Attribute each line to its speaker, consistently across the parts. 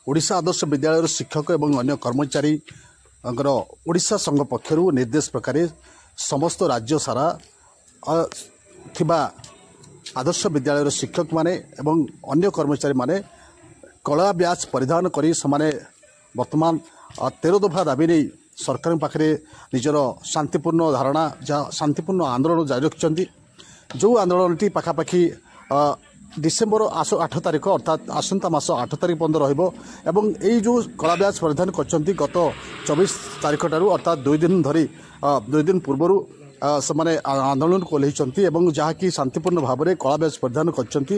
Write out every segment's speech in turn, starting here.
Speaker 1: ओडिशा आदर्श विद्यालय शिक्षक एवं अन्य कर्मचारी ओडिशा संघ पक्षर निर्देश प्रकार समस्त राज्य सारा थिबा आदर्श विद्यालय शिक्षक माने एवं अन्य कर्मचारी माने कला ब्याज परिधान करी समाने वर्तमान 13 दफा दाबी नहीं सरकार पाखे निजर शांतिपूर्ण धारणा शांतिपूर्ण आंदोलन जारी रखिंट जो आंदोलन टी पाखापाखि डिसेम्बर 8 तारिख अर्थात आसंता मास 8 तारिख पर्यंत रहिबो एवं एई जो कला ब्याज परिधान करछंती गत 24 तारिख ठारू अर्थात 2 दिन धरी 2 दिन पूर्व से आंदोलन कोल्हैंती एवं जहाँकि शांतिपूर्ण भाव में कला ब्याज परिधान करछंती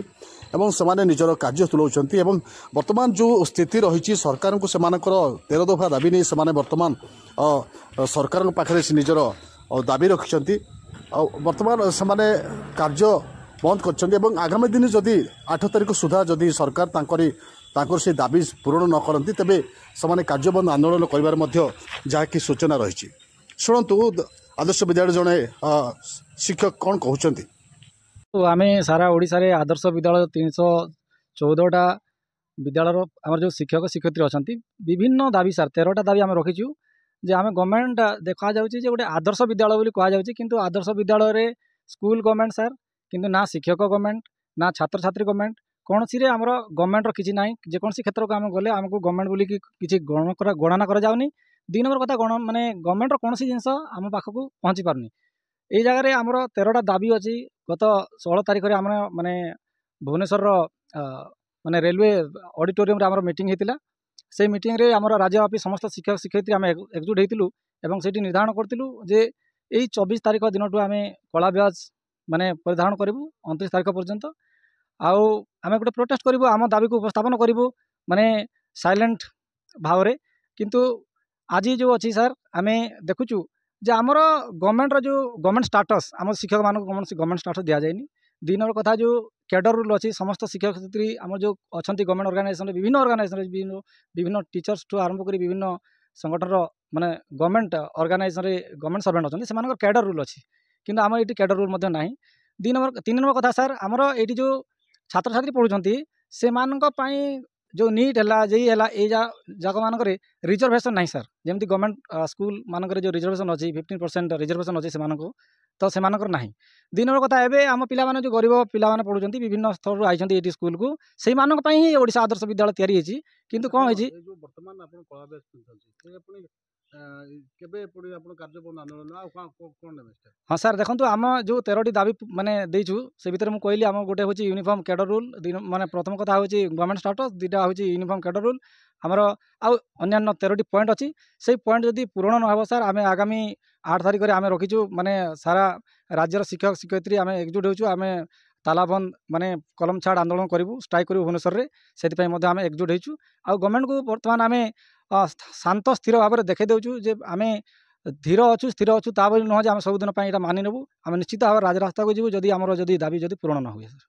Speaker 1: एवं से निजर कार्य तुलाउछंती एवं वर्तमान जो स्थिति रही सरकार को सेमानकर 13 दफा दाबी नहीं से वर्तमान सरकार पाखे निजर दाबी रखिंट वर्तमान से कार्य बंद कर आगामी दिन जदि 8 तारिख सुधा जदि सरकार तांकर से दाबी पूरण न करती तेबे से कार्य बंद आंदोलन कर सूचना रही शुणु आदर्श विद्यालय जड़े शिक्षक कौन कहते
Speaker 2: तो आम सारा ओडिशा रे आदर्श विद्यालय 314टा विद्यालय आम जो शिक्षक शिक्षयित्री अच्छा विभिन्न दाबी सार 13टा दाबी आम रखीचु जे आम गवर्नमेंट देखा जाउची जे गोटे आदर्श विद्यालय बोली कहा जाउची किंतु आदर्श विद्यालय रे स्कूल गवर्नमेंट सार किंतु ना शिक्षक गवर्नमेंट ना छात्र छात्री गवर्नमेंट कौन सी आमर गवर्नमेंट किसी ना जेकोसी क्षेत्र को आम गले आमको गवर्नमेंट बोली किसी गणना करा जाउनी 2 नंबर कथा माने गवर्नमेंट कौन सी जिनस आम पाखक पहुँची पारनी ये जगह आमर 13टा दाबी अच्छी गत 16 तारिख में आम माने भुवनेश्वर माने रेलवे ऑडिटोरियम रे आमर मीटिंग होता से मीटिंग रे आमर राज्यव्यापी समस्त शिक्षक शिक्षयित्री आम एकजुट होइतिलु एवं सेठी निर्धारण करतिलु जे यही 24 तारिख दिन आम कला ब्याज माने परिधान करूँ 29 तारिख पर्यंत आउ आम गोटे प्रोटेस्ट करूँ आम दाबी को उपस्थापन करूँ माने साइलेंट भाव रे किंतु आज जो अच्छी सार आम देखुचु जे आमर गवर्नमेंट जो गवर्नमेंट स्टाटस आम शिक्षक मान गवर्नमेंट स्टाटस दि जाए 2 नंबर कथा जो कैडर रूल अच्छी समस्त शिक्षक शिक्षयित्री आम जो अच्छा गवर्नमेंट ऑर्गेनाइजेशन विभिन्न ऑर्गेनाइजेशन विभिन्न टीचर्स ठू आरंभ कर विभिन्न संगठन माने गवर्नमेंट ऑर्गेनाइजेशन गवर्नमेंट सर्वेंट अच्छा से कैडर रूल अच्छी किंतु आम ये कैडर रूल ना 3 नंबर कथा सार आमर ये जो छात्र छात्री पढ़ुंट से जो नीट है जेई है ये जगह मानक रिजर्वेशन नहीं सर जमी गवर्नमेंट स्कूल मानक जो रिजर्वेशन अच्छी 15% रिजर्वेशन अच्छी से तो से ना 2 नंबर कथा एवं आम पिला जो गरीब पिला पढ़ुंट विभिन्न स्थल आई ये स्कूल को से ही ओडिशा आदर्श विद्यालय तैयारी होती किंतु कौन होती हाँ सर देखो आम जो 13टी दाबी माने देचु से भितर मुझे कहली आम गोटे हूँ यूनिफॉर्म कैडर रूल माने प्रथम कथा हूँ गवर्नमेंट स्टाटस 2टा हूँ यूनिफॉर्म कैडर रूल आमर अन्य 13टी पॉइंट अच्छी से पॉइंट जदि पूरण न हो सर आम आगामी 8 तारिख में आम रखीचु माने सारा राज्यर शिक्षक शिक्षयित्री आम एकजुट होचु आम तालाबंद माने कलम छाड़ आंदोलन करूँ स्ट्राइक करूँ भुवनेश्वर में आम एकजुट होचु आ गवर्नमेंट को बर्तमान आम शांत स्थिर भाव में देखा देचु जे आम धीर अच्छु स्थिर अच्छु ता नुह आम सबुदिन मानि नेबू आम निश्चित भाव राजरास्ता को जीवु जदि आमर जदि दाबी जदि पूरण न हुए सर।